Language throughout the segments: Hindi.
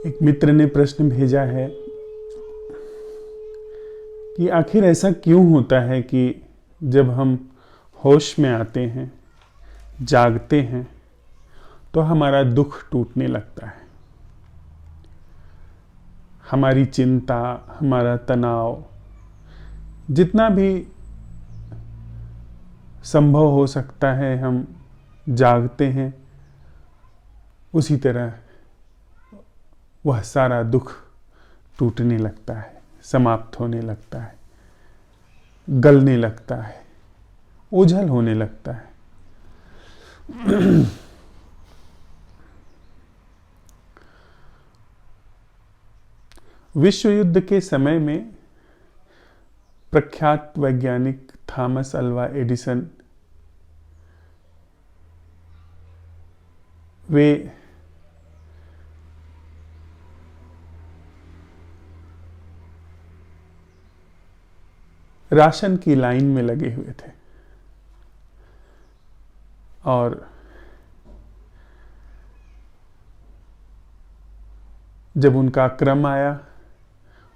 एक मित्र ने प्रश्न भेजा है कि आखिर ऐसा क्यों होता है कि जब हम होश में आते हैं, जागते हैं, तो हमारा दुख टूटने लगता है। हमारी चिंता, हमारा तनाव, जितना भी संभव हो सकता है, हम जागते हैं, उसी तरह वह सारा दुख टूटने लगता है, समाप्त होने लगता है, गलने लगता है, ओझल होने लगता है। विश्व युद्ध के समय में प्रख्यात वैज्ञानिक थॉमस अल्वा एडिसन वे राशन की लाइन में लगे हुए थे और जब उनका क्रम आया,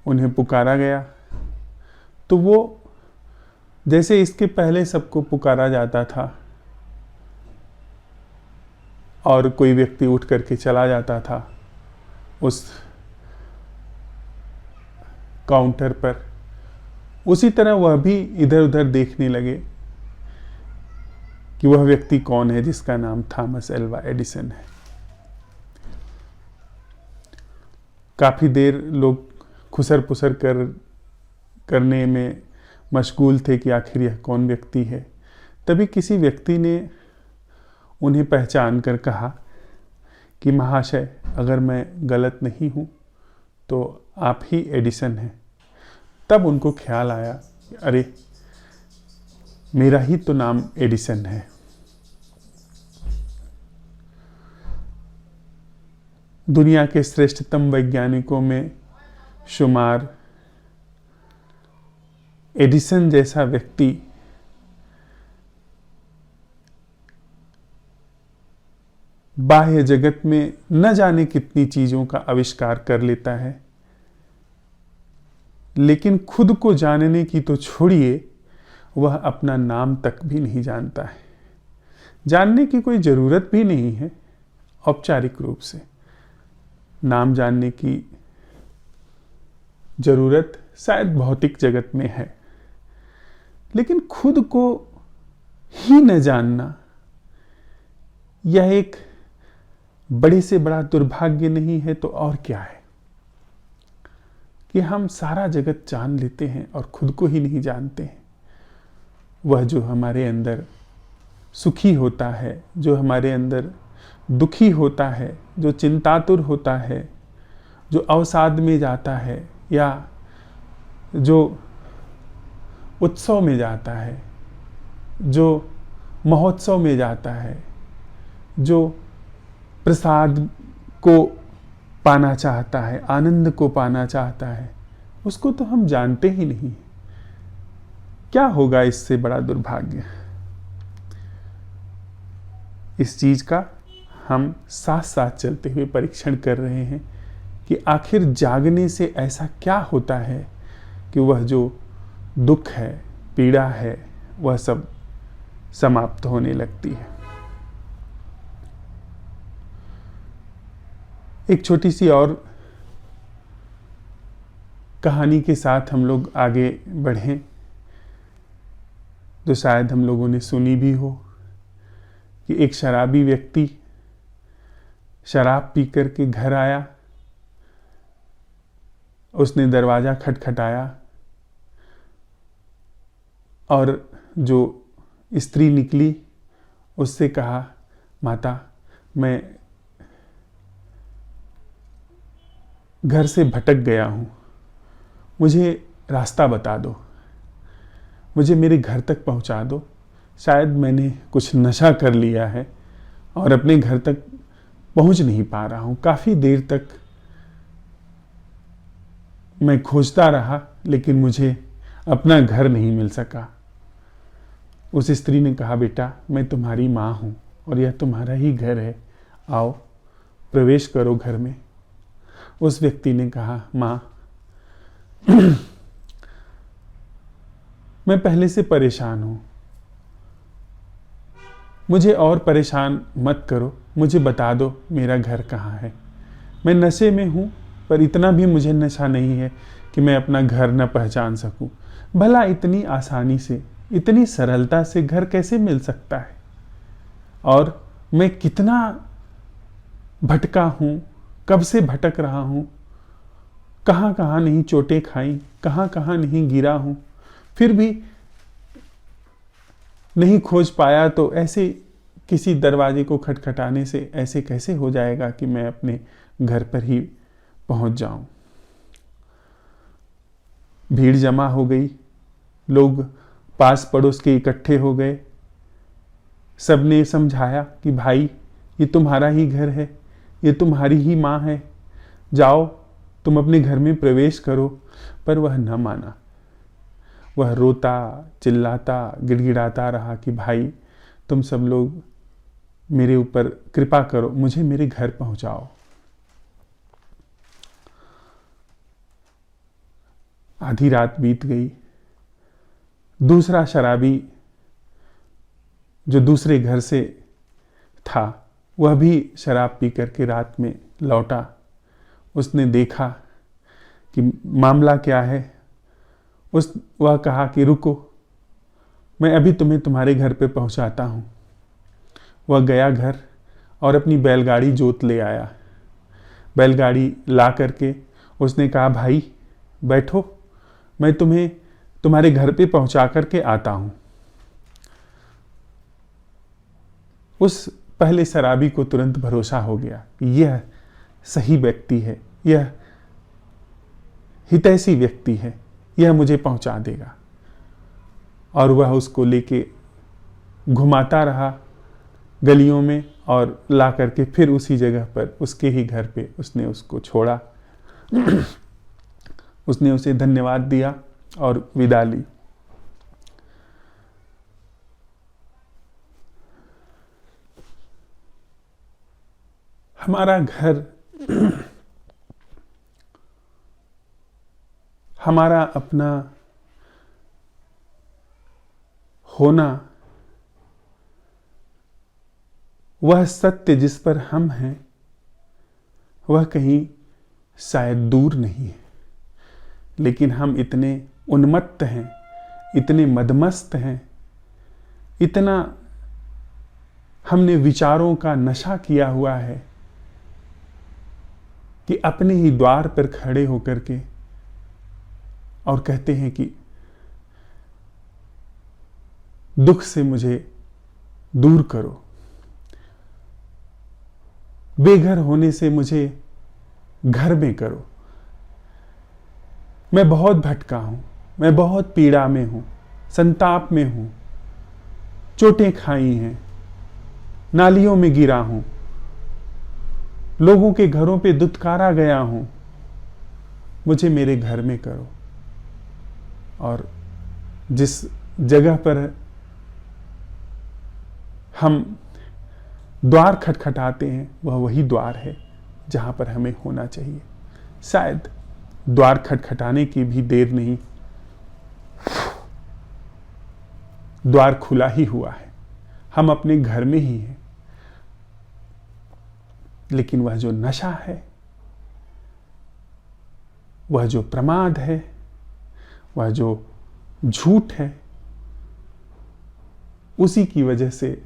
उन्हें पुकारा गया, तो वो जैसे इसके पहले सबको पुकारा जाता था और कोई व्यक्ति उठ करके चला जाता था उस काउंटर पर, उसी तरह वह भी इधर उधर देखने लगे कि वह व्यक्ति कौन है जिसका नाम थॉमस अल्वा एडिसन है। काफी देर लोग खुसर पुसर करने में मशगूल थे कि आखिर यह कौन व्यक्ति है। तभी किसी व्यक्ति ने उन्हें पहचान कर कहा कि महाशय, अगर मैं गलत नहीं हूं तो आप ही एडिसन हैं। तब उनको ख्याल आया कि अरे, मेरा ही तो नाम एडिसन है। दुनिया के श्रेष्ठतम वैज्ञानिकों में शुमार एडिसन जैसा व्यक्ति बाह्य जगत में न जाने कितनी चीजों का आविष्कार कर लेता है, लेकिन खुद को जानने की तो छोड़िए, वह अपना नाम तक भी नहीं जानता है। जानने की कोई जरूरत भी नहीं है। औपचारिक रूप से नाम जानने की जरूरत शायद भौतिक जगत में है, लेकिन खुद को ही न जानना, यह एक बड़े से बड़ा दुर्भाग्य नहीं है तो और क्या है कि हम सारा जगत जान लेते हैं और खुद को ही नहीं जानते हैं। वह जो हमारे अंदर सुखी होता है, जो हमारे अंदर दुखी होता है, जो चिंतातुर होता है, जो अवसाद में जाता है या जो उत्सव में जाता है, जो महोत्सव में जाता है, जो प्रसाद को पाना चाहता है, आनंद को पाना चाहता है, उसको तो हम जानते ही नहीं। क्या होगा इससे बड़ा दुर्भाग्य? इस चीज का हम साथ साथ चलते हुए परीक्षण कर रहे हैं कि आखिर जागने से ऐसा क्या होता है कि वह जो दुख है, पीड़ा है, वह सब समाप्त होने लगती है। एक छोटी सी और कहानी के साथ हम लोग आगे बढ़ें, जो शायद हम लोगों ने सुनी भी हो, कि एक शराबी व्यक्ति शराब पी कर के घर आया। उसने दरवाजा खटखटाया और जो स्त्री निकली उससे कहा, माता, मैं घर से भटक गया हूं, मुझे रास्ता बता दो, मुझे मेरे घर तक पहुंचा दो। शायद मैंने कुछ नशा कर लिया है और अपने घर तक पहुंच नहीं पा रहा हूं। काफी देर तक मैं खोजता रहा, लेकिन मुझे अपना घर नहीं मिल सका। उस स्त्री ने कहा, बेटा, मैं तुम्हारी माँ हूं और यह तुम्हारा ही घर है, आओ प्रवेश करो घर में। उस व्यक्ति ने कहा, माँ मैं पहले से परेशान हूं, मुझे और परेशान मत करो, मुझे बता दो मेरा घर कहाँ है। मैं नशे में हूं, पर इतना भी मुझे नशा नहीं है कि मैं अपना घर न पहचान सकूं। भला इतनी आसानी से, इतनी सरलता से घर कैसे मिल सकता है? और मैं कितना भटका हूं, कब से भटक रहा हूं, कहाँ कहाँ नहीं चोटें खाई, कहाँ कहाँ नहीं गिरा हूं, फिर भी नहीं खोज पाया। तो ऐसे किसी दरवाजे को खटखटाने से ऐसे कैसे हो जाएगा कि मैं अपने घर पर ही पहुंच जाऊं? भीड़ जमा हो गई, लोग पास पड़ोस के इकट्ठे हो गए। सबने समझाया कि भाई ये तुम्हारा ही घर है, ये तुम्हारी ही माँ है, जाओ तुम अपने घर में प्रवेश करो। पर वह न माना। वह रोता चिल्लाता गिड़गिड़ाता रहा कि भाई तुम सब लोग मेरे ऊपर कृपा करो, मुझे मेरे घर पहुंचाओ। आधी रात बीत गई। दूसरा शराबी जो दूसरे घर से था वह भी शराब पी करके रात में लौटा। उसने देखा कि मामला क्या है। वह कहा कि रुको, मैं अभी तुम्हें तुम्हारे घर पे पहुंचाता हूं। वह गया घर और अपनी बैलगाड़ी जोत ले आया। बैलगाड़ी ला करके उसने कहा, भाई बैठो, मैं तुम्हें तुम्हारे घर पे पहुंचा करके आता हूं। उस पहले शराबी को तुरंत भरोसा हो गया कि यह सही व्यक्ति है, यह हितैषी व्यक्ति है, यह मुझे पहुंचा देगा। और वह उसको लेके घुमाता रहा गलियों में और ला करके फिर उसी जगह पर उसके ही घर पे उसने उसको छोड़ा। उसने उसे धन्यवाद दिया और विदा ली। हमारा घर हमारा अपना होना, वह सत्य जिस पर हम हैं, वह कहीं शायद दूर नहीं है। लेकिन हम इतने उन्मत्त हैं, इतने मदमस्त हैं, इतना हमने विचारों का नशा किया हुआ है कि अपने ही द्वार पर खड़े होकर के और कहते हैं कि दुख से मुझे दूर करो, बेघर होने से मुझे घर में करो। मैं बहुत भटका हूं, मैं बहुत पीड़ा में हूं, संताप में हूं, चोटें खाई हैं, नालियों में गिरा हूं, लोगों के घरों पे दुत्कारा गया हूं, मुझे मेरे घर में करो। और जिस जगह पर हम द्वार खटखटाते हैं वह वही द्वार है जहां पर हमें होना चाहिए। शायद द्वार खटखटाने की भी देर नहीं, द्वार खुला ही हुआ है, हम अपने घर में ही हैं। लेकिन वह जो नशा है, वह जो प्रमाद है, वह जो झूठ है, उसी की वजह से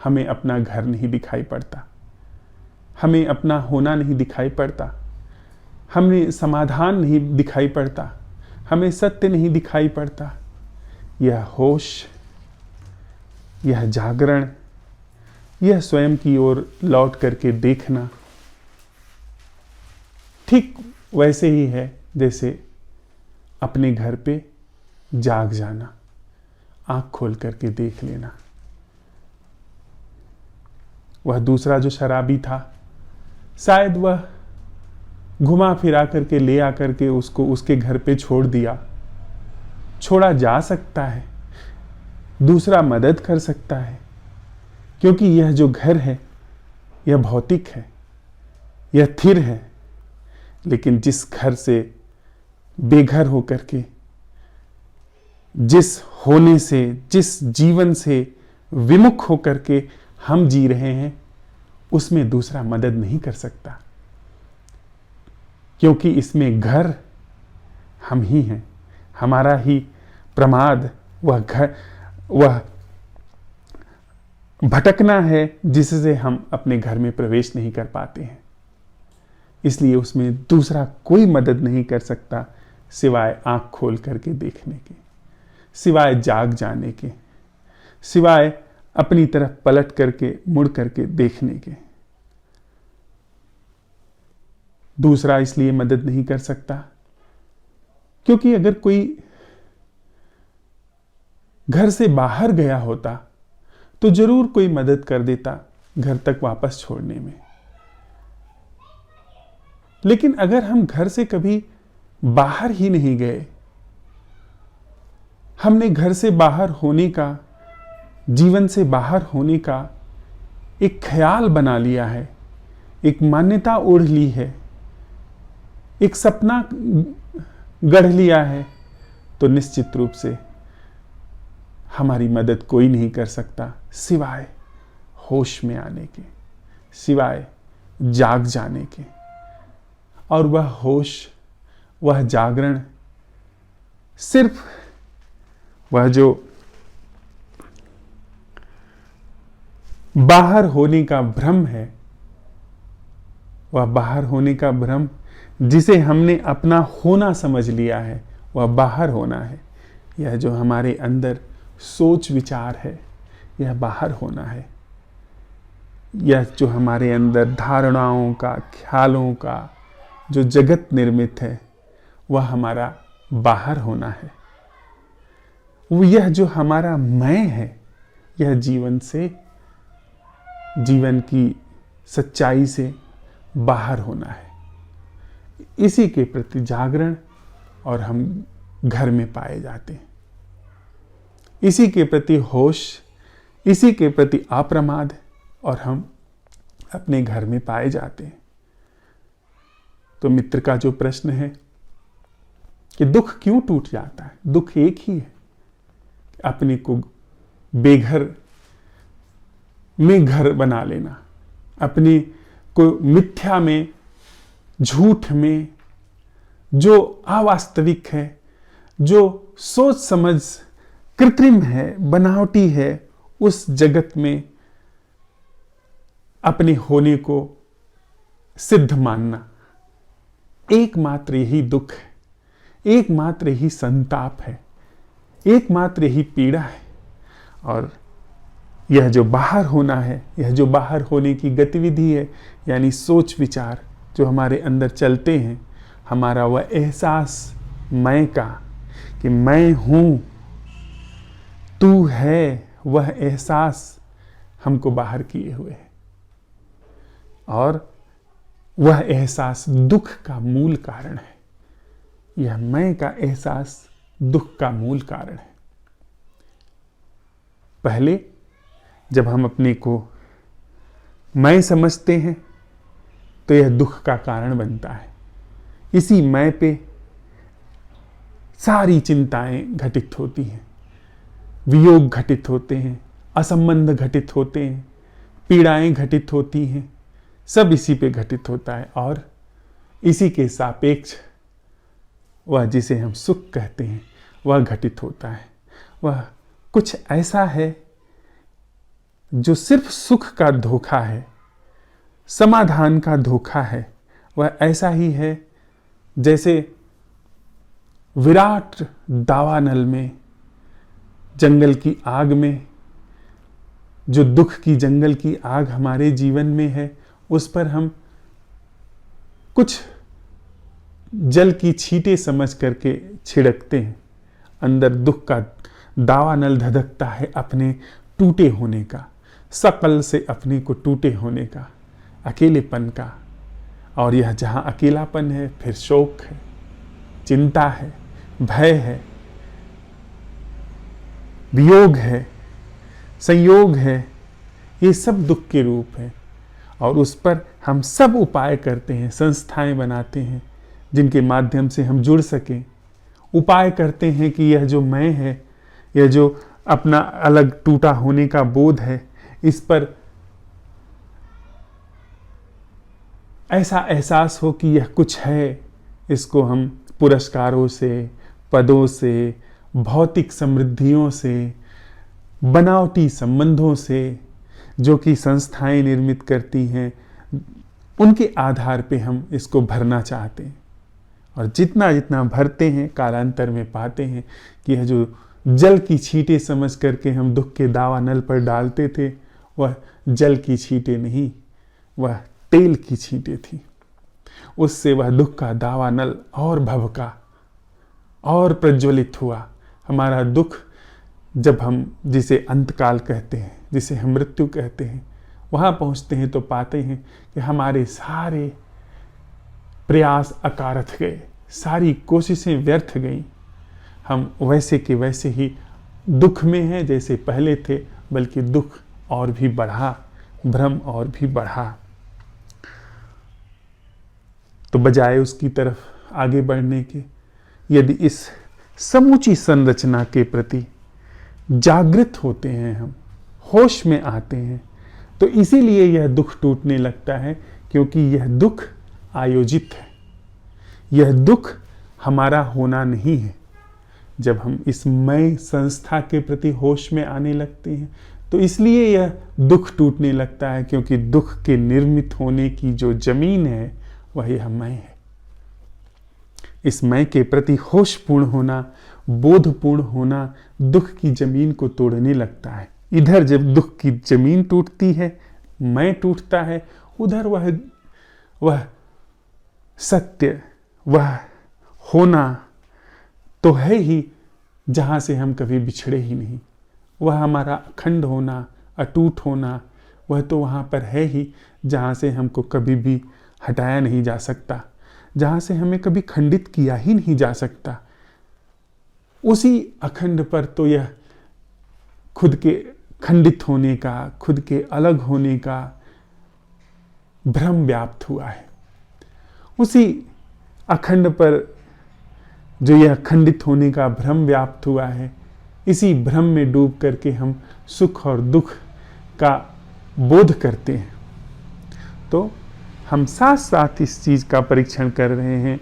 हमें अपना घर नहीं दिखाई पड़ता, हमें अपना होना नहीं दिखाई पड़ता, हमें समाधान नहीं दिखाई पड़ता, हमें सत्य नहीं दिखाई पड़ता। यह होश, यह जागरण, यह स्वयं की ओर लौट करके देखना ठीक वैसे ही है जैसे अपने घर पे जाग जाना, आंख खोल करके देख लेना। वह दूसरा जो शराबी था, शायद वह घुमा फिरा करके ले आकर के उसको उसके घर पे छोड़ दिया। छोड़ा जा सकता है, दूसरा मदद कर सकता है, क्योंकि यह जो घर है यह भौतिक है, यह स्थिर है, लेकिन जिस घर से बेघर होकर के, जिस होने से, जिस जीवन से विमुख होकर के हम जी रहे हैं, उसमें दूसरा मदद नहीं कर सकता, क्योंकि इसमें घर हम ही हैं। हमारा ही प्रमाद, वह भटकना है जिससे हम अपने घर में प्रवेश नहीं कर पाते हैं। इसलिए उसमें दूसरा कोई मदद नहीं कर सकता सिवाय आंख खोल करके देखने के, सिवाय जाग जाने के, सिवाय अपनी तरफ पलट करके मुड़ करके देखने के। दूसरा इसलिए मदद नहीं कर सकता क्योंकि अगर कोई घर से बाहर गया होता तो जरूर कोई मदद कर देता घर तक वापस छोड़ने में। लेकिन अगर हम घर से कभी बाहर ही नहीं गए, हमने घर से बाहर होने का, जीवन से बाहर होने का एक ख्याल बना लिया है, एक मान्यता ओढ़ ली है, एक सपना गढ़ लिया है, तो निश्चित रूप से हमारी मदद कोई नहीं कर सकता सिवाय होश में आने के, सिवाय जाग जाने के। और वह होश, वह जागरण सिर्फ वह जो बाहर होने का भ्रम है, वह बाहर होने का भ्रम जिसे हमने अपना होना समझ लिया है, वह बाहर होना है। यह जो हमारे अंदर सोच विचार है, यह बाहर होना है। यह जो हमारे अंदर धारणाओं का, ख्यालों का जो जगत निर्मित है, वह हमारा बाहर होना है। वो यह जो हमारा मैं है, यह जीवन से, जीवन की सच्चाई से बाहर होना है। इसी के प्रति जागरण और हम घर में पाए जाते हैं। इसी के प्रति होश, इसी के प्रति अप्रमाद और हम अपने घर में पाए जाते हैं। तो मित्र का जो प्रश्न है कि दुख क्यों टूट जाता है, दुख एक ही है, अपने को बेघर में घर बना लेना, अपने को मिथ्या में, झूठ में, जो अवास्तविक है, जो सोच समझ कृत्रिम है, बनावटी है, उस जगत में अपने होने को सिद्ध मानना। एकमात्र यही दुख है, एकमात्र यही संताप है, एकमात्र यही पीड़ा है। और यह जो बाहर होना है, यह जो बाहर होने की गतिविधि है, यानी सोच विचार जो हमारे अंदर चलते हैं, हमारा वह एहसास मैं का, कि मैं हूं, तू है, वह एहसास हमको बाहर किए हुए है। और वह एहसास दुख का मूल कारण है। यह मैं का एहसास दुख का मूल कारण है। पहले जब हम अपने को मैं समझते हैं तो यह दुख का कारण बनता है। इसी मैं पे सारी चिंताएं घटित होती हैं, वियोग घटित होते हैं, असंबंध घटित होते हैं, पीड़ाएं घटित होती हैं, सब इसी पे घटित होता है। और इसी के सापेक्ष वह जिसे हम सुख कहते हैं वह घटित होता है। वह कुछ ऐसा है जो सिर्फ सुख का धोखा है, समाधान का धोखा है। वह ऐसा ही है जैसे विराट दावानल में, जंगल की आग में, जो दुख की जंगल की आग हमारे जीवन में है, उस पर हम कुछ जल की छींटे समझ करके छिड़कते हैं। अंदर दुख का दावानल धधकता है अपने टूटे होने का, सकल से अपने को टूटे होने का, अकेलेपन का। और यह जहां अकेलापन है, फिर शोक है, चिंता है, भय है, वियोग है, संयोग है। ये सब दुख के रूप है। और उस पर हम सब उपाय करते हैं, संस्थाएं बनाते हैं, जिनके माध्यम से हम जुड़ सकें। उपाय करते हैं कि यह जो मैं है, यह जो अपना अलग टूटा होने का बोध है, इस पर ऐसा एहसास हो कि यह कुछ है। इसको हम पुरस्कारों से, पदों से, भौतिक समृद्धियों से, बनावटी संबंधों से, जो कि संस्थाएं निर्मित करती हैं, उनके आधार पे हम इसको भरना चाहते हैं। और जितना जितना भरते हैं, कालांतर में पाते हैं कि यह जो जल की छींटें समझ करके हम दुख के दावानल पर डालते थे, वह जल की छींटें नहीं, वह तेल की छींटें थी। उससे वह दुख का दावानल और भभका और प्रज्वलित हुआ। हमारा दुख, जब हम जिसे अंतकाल कहते हैं, जिसे हम मृत्यु कहते हैं, वहाँ पहुँचते हैं तो पाते हैं कि हमारे सारे प्रयास अकारथ गए, सारी कोशिशें व्यर्थ गईं। हम वैसे के वैसे ही दुख में हैं जैसे पहले थे, बल्कि दुख और भी बढ़ा, भ्रम और भी बढ़ा। तो बजाय उसकी तरफ आगे बढ़ने के, यदि इस समूची संरचना के प्रति जागृत होते हैं, हम होश में आते हैं, तो इसीलिए यह दुख टूटने लगता है, क्योंकि यह दुख आयोजित है। यह दुख हमारा होना नहीं है। जब हम इस मैं संस्था के प्रति होश में आने लगते हैं, तो इसलिए यह दुख टूटने लगता है, क्योंकि दुख के निर्मित होने की जो जमीन है, वह यह मैं है। इस मैं के प्रति होशपूर्ण होना, बोधपूर्ण होना दुख की जमीन को तोड़ने लगता है। इधर जब दुख की जमीन टूटती है, मैं टूटता है, उधर वह सत्य, वह होना तो है ही जहाँ से हम कभी बिछड़े ही नहीं। वह हमारा अखंड होना, अटूट होना, वह तो वहाँ पर है ही जहाँ से हमको कभी भी हटाया नहीं जा सकता, जहाँ से हमें कभी खंडित किया ही नहीं जा सकता। उसी अखंड पर तो यह खुद के खंडित होने का, खुद के अलग होने का भ्रम व्याप्त हुआ है। उसी अखंड पर जो यह खंडित होने का भ्रम व्याप्त हुआ है, इसी भ्रम में डूब करके हम सुख और दुख का बोध करते हैं। तो हम साथ साथ इस चीज का परीक्षण कर रहे हैं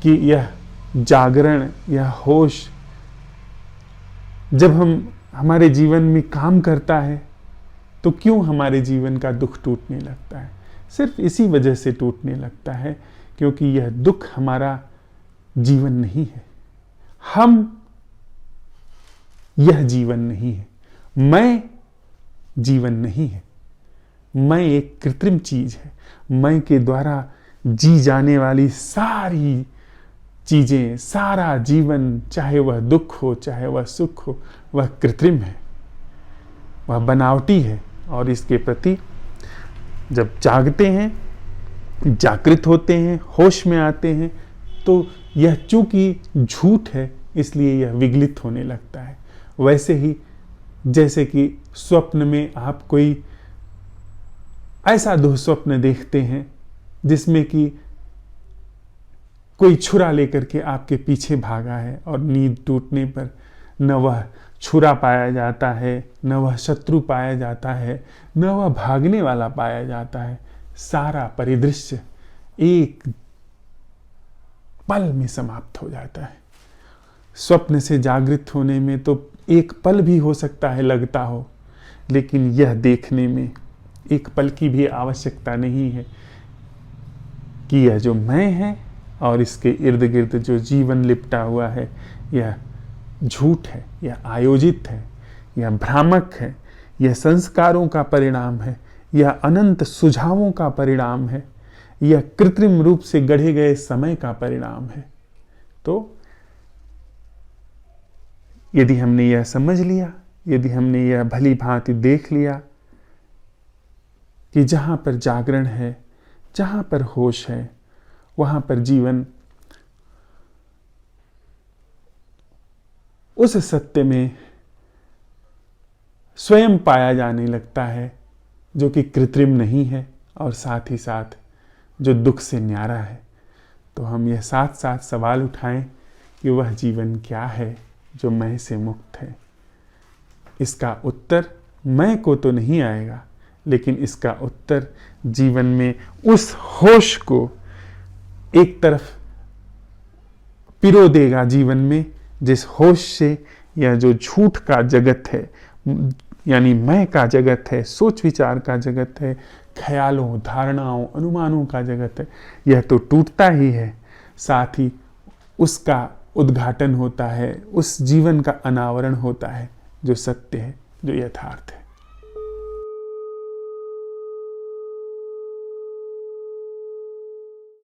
कि यह जागरण, यह होश जब हमारे जीवन में काम करता है, तो क्यों हमारे जीवन का दुख टूटने लगता है? सिर्फ इसी वजह से टूटने लगता है क्योंकि यह दुख हमारा जीवन नहीं है। हम यह जीवन नहीं है। मैं जीवन नहीं है। मैं एक कृत्रिम चीज है। मैं के द्वारा जी जाने वाली सारी चीजें, सारा जीवन, चाहे वह दुख हो चाहे वह सुख हो, वह कृत्रिम है, वह बनावटी है। और इसके प्रति जब जागते हैं, जागृत होते हैं, होश में आते हैं, तो यह चूंकि झूठ है इसलिए यह विगलित होने लगता है। वैसे ही जैसे कि स्वप्न में आप कोई ऐसा दुःस्वप्न देखते हैं जिसमें कि कोई छुरा लेकर के आपके पीछे भागा है, और नींद टूटने पर न वह छुरा पाया जाता है, न वह शत्रु पाया जाता है, न वह भागने वाला पाया जाता है। सारा परिदृश्य एक पल में समाप्त हो जाता है। स्वप्न से जागृत होने में तो एक पल भी हो सकता है लगता हो, लेकिन यह देखने में एक पल की भी आवश्यकता नहीं है कि यह जो मैं है और इसके इर्द गिर्द जो जीवन लिपटा हुआ है, यह झूठ है, यह आयोजित है, यह भ्रामक है, यह संस्कारों का परिणाम है, यह अनंत सुझावों का परिणाम है, यह कृत्रिम रूप से गढ़े गए समय का परिणाम है। तो यदि हमने यह समझ लिया, यदि हमने यह भली भांति देख लिया कि जहां पर जागरण है, जहां पर होश है, वहां पर जीवन उस सत्य में स्वयं पाया जाने लगता है जो कि कृत्रिम नहीं है और साथ ही साथ जो दुख से न्यारा है। तो हम यह साथ साथ सवाल उठाएं कि वह जीवन क्या है जो मैं से मुक्त है। इसका उत्तर मैं को तो नहीं आएगा, लेकिन इसका उत्तर जीवन में उस होश को एक तरफ पिरो देगा जीवन में, जिस होश से यह जो झूठ का जगत है, यानी मैं का जगत है, सोच विचार का जगत है, ख्यालों, धारणाओं, अनुमानों का जगत है, यह तो टूटता ही है, साथ ही उसका उद्घाटन होता है, उस जीवन का अनावरण होता है जो सत्य है, जो यथार्थ है।